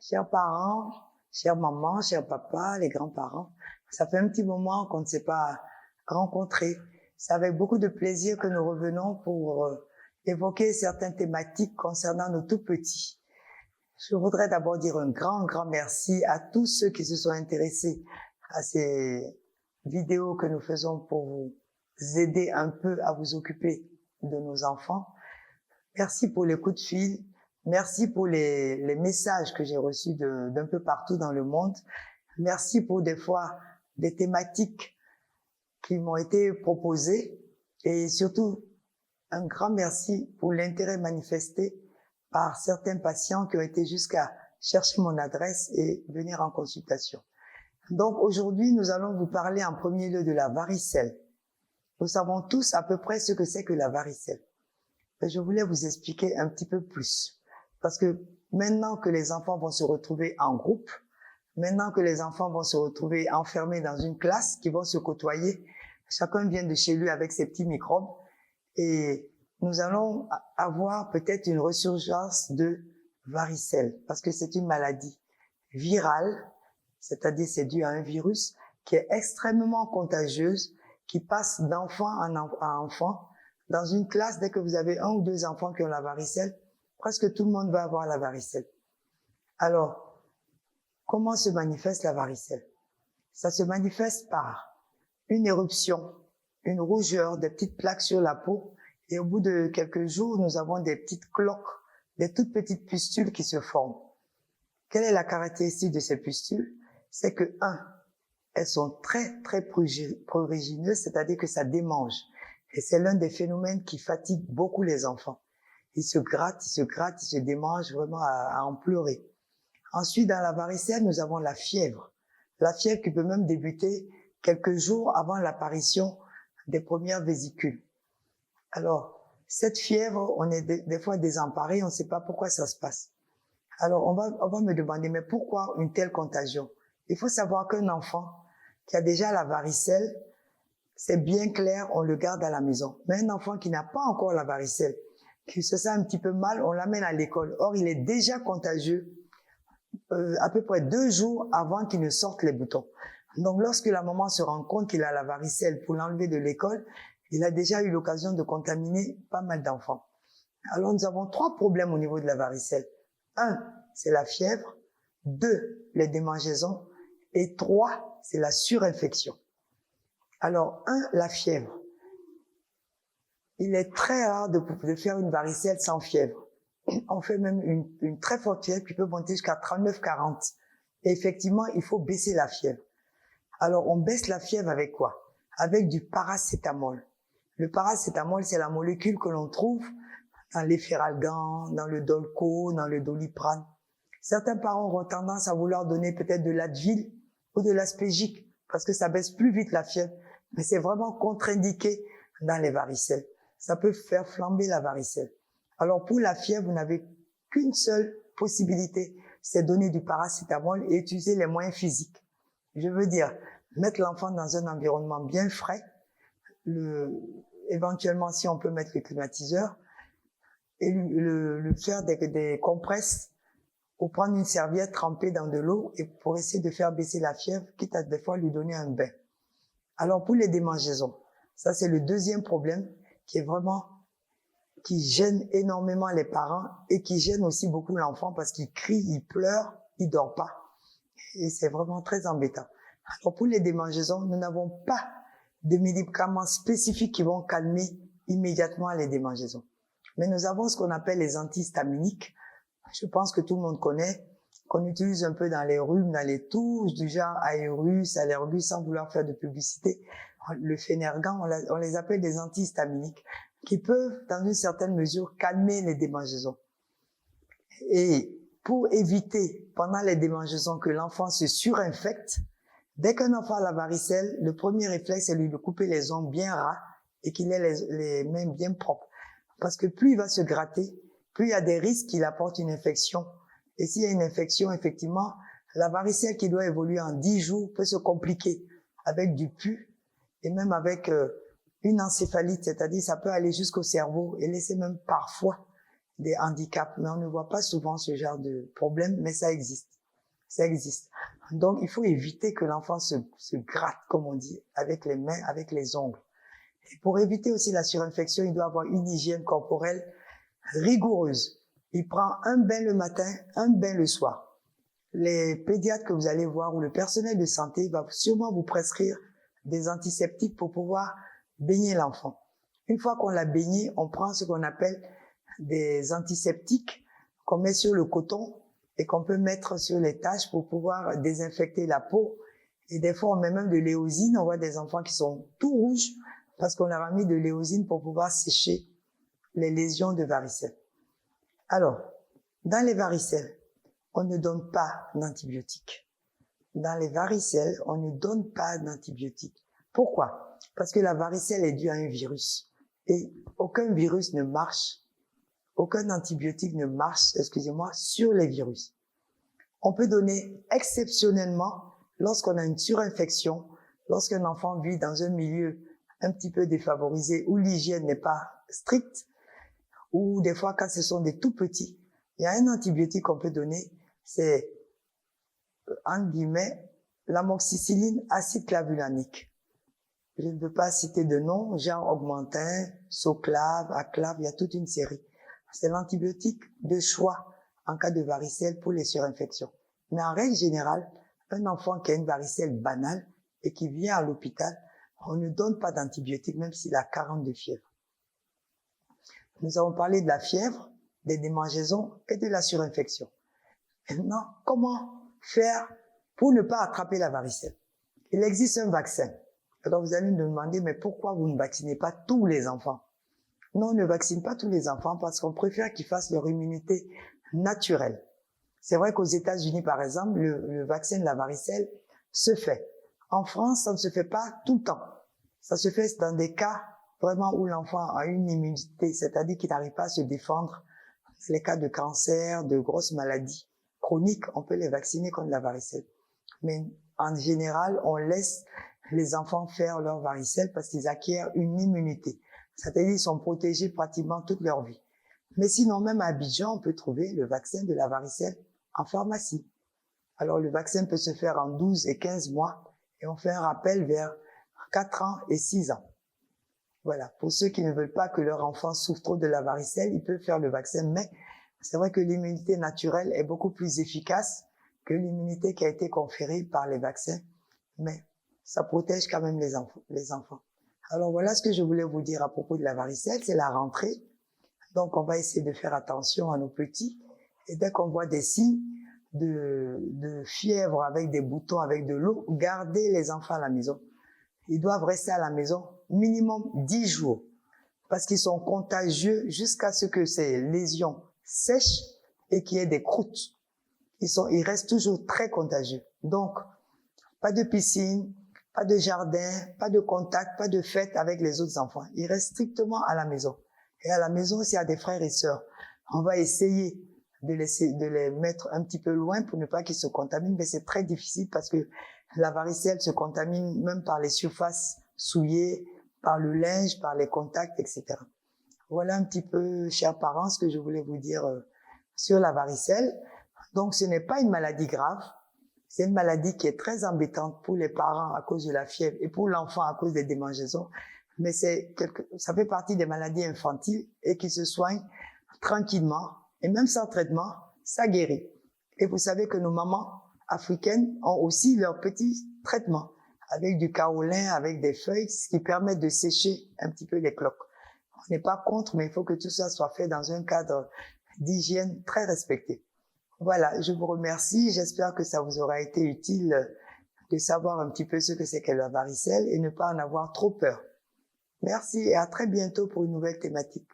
Chers parents, chères mamans, chers papas, les grands-parents, ça fait un petit moment qu'on ne s'est pas rencontrés. C'est avec beaucoup de plaisir que nous revenons pour évoquer certaines thématiques concernant nos tout-petits. Je voudrais d'abord dire un grand merci à tous ceux qui se sont intéressés à ces vidéos que nous faisons pour vous aider un peu à vous occuper de nos enfants. Merci pour les coups de fil. Merci pour les messages que j'ai reçus d'un peu partout dans le monde. Merci pour des fois des thématiques qui m'ont été proposées et surtout un grand merci pour l'intérêt manifesté par certains patients qui ont été jusqu'à chercher mon adresse et venir en consultation. Donc aujourd'hui, nous allons vous parler en premier lieu de la varicelle. Nous savons tous à peu près ce que c'est que la varicelle. Mais je voulais vous expliquer un petit peu plus. Parce que maintenant que les enfants vont se retrouver en groupe, maintenant que les enfants vont se retrouver enfermés dans une classe, qui vont se côtoyer, chacun vient de chez lui avec ses petits microbes, et nous allons avoir peut-être une ressurgence de varicelle, parce que c'est une maladie virale, c'est-à-dire c'est dû à un virus qui est extrêmement contagieuse, qui passe d'enfant à enfant. Dans une classe, dès que vous avez un ou deux enfants qui ont la varicelle, presque tout le monde va avoir la varicelle. Alors, comment se manifeste la varicelle? Ça se manifeste par une éruption, une rougeur, des petites plaques sur la peau, et au bout de quelques jours, nous avons des petites cloques, des toutes petites pustules qui se forment. Quelle est la caractéristique de ces pustules? C'est que, elles sont très prurigineuses, c'est-à-dire que ça démange. Et c'est l'un des phénomènes qui fatigue beaucoup les enfants. Ils se grattent, ils se démangent vraiment à en pleurer. Ensuite, dans la varicelle, nous avons la fièvre. La fièvre qui peut même débuter quelques jours avant l'apparition des premières vésicules. Alors, cette fièvre, on est des fois désemparés, on ne sait pas pourquoi ça se passe. Alors, on va me demander, mais pourquoi une telle contagion? Il faut savoir qu'un enfant qui a déjà la varicelle, c'est bien clair, on le garde à la maison. Mais un enfant qui n'a pas encore la varicelle, qui se sent un petit peu mal, on l'amène à l'école. Or, il est déjà contagieux à peu près 2 jours avant qu'il ne sorte les boutons. Donc, lorsque la maman se rend compte qu'il a la varicelle pour l'enlever de l'école, il a déjà eu l'occasion de contaminer pas mal d'enfants. Alors, nous avons 3 problèmes au niveau de la varicelle. 1, c'est la fièvre. 2, les démangeaisons. Et 3, c'est la surinfection. Alors, 1, la fièvre. Il est très rare de faire une varicelle sans fièvre. On fait même une très forte fièvre qui peut monter jusqu'à 39-40. Et effectivement, il faut baisser la fièvre. Alors, on baisse la fièvre avec quoi? Avec du paracétamol. Le paracétamol, c'est la molécule que l'on trouve dans l'efferalgan, dans le Dolco, dans le Doliprane. Certains parents auront tendance à vouloir donner peut-être de l'Advil ou de l'Aspégique parce que ça baisse plus vite la fièvre. Mais c'est vraiment contre-indiqué dans les varicelles. Ça peut faire flamber la varicelle. Alors pour la fièvre, vous n'avez qu'une seule possibilité, c'est donner du paracétamol et utiliser les moyens physiques. Je veux dire, mettre l'enfant dans un environnement bien frais, éventuellement si on peut mettre le climatiseur, et le faire des compresses ou prendre une serviette trempée dans de l'eau et pour essayer de faire baisser la fièvre, quitte à des fois lui donner un bain. Alors pour les démangeaisons, ça c'est le deuxième problème qui gêne énormément les parents et qui gêne aussi beaucoup l'enfant parce qu'il crie, il pleure, il dort pas. Et c'est vraiment très embêtant. Alors pour les démangeaisons, nous n'avons pas de médicaments spécifiques qui vont calmer immédiatement les démangeaisons. Mais nous avons ce qu'on appelle les antihistaminiques. Je pense que tout le monde connaît, qu'on utilise un peu dans les rhumes, dans les toux, du genre Aérus, Allergus, sans vouloir faire de publicité. Le Phénergan, on les appelle des antihistaminiques, qui peuvent, dans une certaine mesure, calmer les démangeaisons. Et pour éviter, pendant les démangeaisons, que l'enfant se surinfecte, dès qu'un enfant a la varicelle, le premier réflexe, c'est lui de couper les ongles bien ras et qu'il ait les mains bien propres. Parce que plus il va se gratter, plus il y a des risques qu'il apporte une infection. Et s'il y a une infection, effectivement, la varicelle qui doit évoluer en 10 jours peut se compliquer avec du pus et même avec une encéphalite, c'est-à-dire ça peut aller jusqu'au cerveau et laisser même parfois des handicaps. Mais on ne voit pas souvent ce genre de problème, mais ça existe. Ça existe. Donc, il faut éviter que l'enfant se gratte, comme on dit, avec les mains, avec les ongles. Et pour éviter aussi la surinfection, il doit avoir une hygiène corporelle rigoureuse. Il prend un bain le matin, un bain le soir. Les pédiatres que vous allez voir ou le personnel de santé va sûrement vous prescrire des antiseptiques pour pouvoir baigner l'enfant. Une fois qu'on l'a baigné, on prend ce qu'on appelle des antiseptiques qu'on met sur le coton et qu'on peut mettre sur les taches pour pouvoir désinfecter la peau. Et des fois, on met même de l'éosine. On voit des enfants qui sont tout rouges parce qu'on leur a mis de l'éosine pour pouvoir sécher les lésions de varicelle. Alors, dans les varicelles, on ne donne pas d'antibiotiques. Dans les varicelles, on ne donne pas d'antibiotiques. Pourquoi? Parce que la varicelle est due à un virus. Et aucun virus ne marche, aucun antibiotique ne marche, excusez-moi, sur les virus. On peut donner exceptionnellement lorsqu'on a une surinfection, lorsqu'un enfant vit dans un milieu un petit peu défavorisé où l'hygiène n'est pas stricte, ou des fois quand ce sont des tout petits, il y a un antibiotique qu'on peut donner, c'est, en guillemets, l'amoxicilline acide clavulanique. Je ne veux pas citer de nom, genre Augmentin, Soclave, Aclave, il y a toute une série. C'est l'antibiotique de choix en cas de varicelle pour les surinfections. Mais en règle générale, un enfant qui a une varicelle banale et qui vient à l'hôpital, on ne donne pas d'antibiotique même s'il a 40 de fièvre. Nous avons parlé de la fièvre, des démangeaisons et de la surinfection. Maintenant, comment faire pour ne pas attraper la varicelle? Il existe un vaccin. Alors vous allez me demander, mais pourquoi vous ne vaccinez pas tous les enfants? Non, on ne vaccine pas tous les enfants parce qu'on préfère qu'ils fassent leur immunité naturelle. C'est vrai qu'aux États-Unis, par exemple, le vaccin de la varicelle se fait. En France, ça ne se fait pas tout le temps. Ça se fait dans des cas vraiment où l'enfant a une immunité, c'est-à-dire qu'il n'arrive pas à se défendre. Les cas de cancer, de grosses maladies chroniques, on peut les vacciner contre la varicelle. Mais en général, on laisse les enfants faire leur varicelle parce qu'ils acquièrent une immunité. C'est-à-dire qu'ils sont protégés pratiquement toute leur vie. Mais sinon, même à Abidjan, on peut trouver le vaccin de la varicelle en pharmacie. Alors, le vaccin peut se faire en 12 et 15 mois et on fait un rappel vers 4 ans et 6 ans. Voilà. Pour ceux qui ne veulent pas que leur enfant souffre trop de la varicelle, ils peuvent faire le vaccin, mais c'est vrai que l'immunité naturelle est beaucoup plus efficace que l'immunité qui a été conférée par les vaccins, mais ça protège quand même les enfants. Alors voilà ce que je voulais vous dire à propos de la varicelle, c'est la rentrée. Donc on va essayer de faire attention à nos petits et dès qu'on voit des signes de fièvre avec des boutons, avec de l'eau, gardez les enfants à la maison. Ils doivent rester à la maison minimum 10 jours parce qu'ils sont contagieux jusqu'à ce que ces lésions sèchent et qu'il y ait des croûtes. Ils restent toujours très contagieux. Donc, pas de piscine, pas de jardin, pas de contact, pas de fête avec les autres enfants. Ils restent strictement à la maison. Et à la maison, s'il y a des frères et sœurs, on va essayer de les mettre un petit peu loin pour ne pas qu'ils se contaminent, mais c'est très difficile parce que la varicelle se contamine même par les surfaces souillées, par le linge, par les contacts, etc. Voilà un petit peu, chers parents, ce que je voulais vous dire sur la varicelle. Donc, ce n'est pas une maladie grave. C'est une maladie qui est très embêtante pour les parents à cause de la fièvre et pour l'enfant à cause des démangeaisons. Mais ça fait partie des maladies infantiles et qui se soignent tranquillement et même sans traitement, ça guérit. Et vous savez que nos mamans africaines ont aussi leurs petits traitements avec du kaolin, avec des feuilles, ce qui permet de sécher un petit peu les cloques. On n'est pas contre, mais il faut que tout ça soit fait dans un cadre d'hygiène très respecté. Voilà, je vous remercie. J'espère que ça vous aura été utile de savoir un petit peu ce que c'est que la varicelle et ne pas en avoir trop peur. Merci et à très bientôt pour une nouvelle thématique.